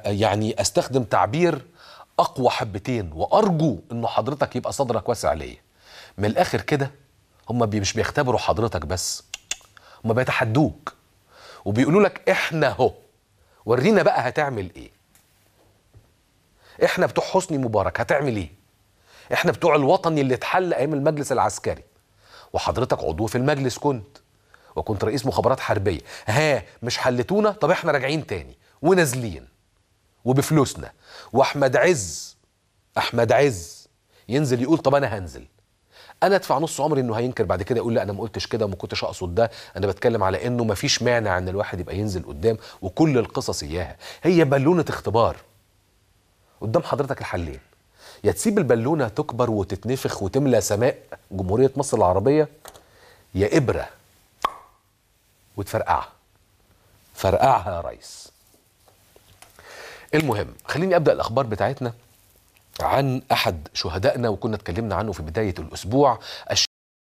يعني استخدم تعبير اقوى حبتين، وارجو انه حضرتك يبقى صدرك واسع ليا. من الاخر كده، هم مش بيختبروا حضرتك بس، هم بيتحدوك وبيقولوا لك احنا اهو، ورينا بقى هتعمل ايه. احنا بتوع حسني مبارك، هتعمل ايه؟ احنا بتوع الوطني اللي اتحل ايام المجلس العسكري، وحضرتك عضو في المجلس وكنت رئيس مخابرات حربيه. ها، مش حلتونا؟ طب احنا راجعين تاني ونازلين وبفلوسنا. احمد عز ينزل يقول طب انا هنزل، انا ادفع نص عمري انه هينكر بعد كده يقول لا انا ما قلتش كده وما كنتش اقصد ده، انا بتكلم على انه ما فيش مانع ان الواحد يبقى ينزل قدام، وكل القصص اياها هي بالونه اختبار. قدام حضرتك الحلين، يا تسيب البالونه تكبر وتتنفخ وتملى سماء جمهوريه مصر العربيه، يا ابره وتفرقعها. فرقعها يا ريس. المهم، خليني ابدا الاخبار بتاعتنا عن احد شهدائنا، وكنا اتكلمنا عنه في بدايه الاسبوع.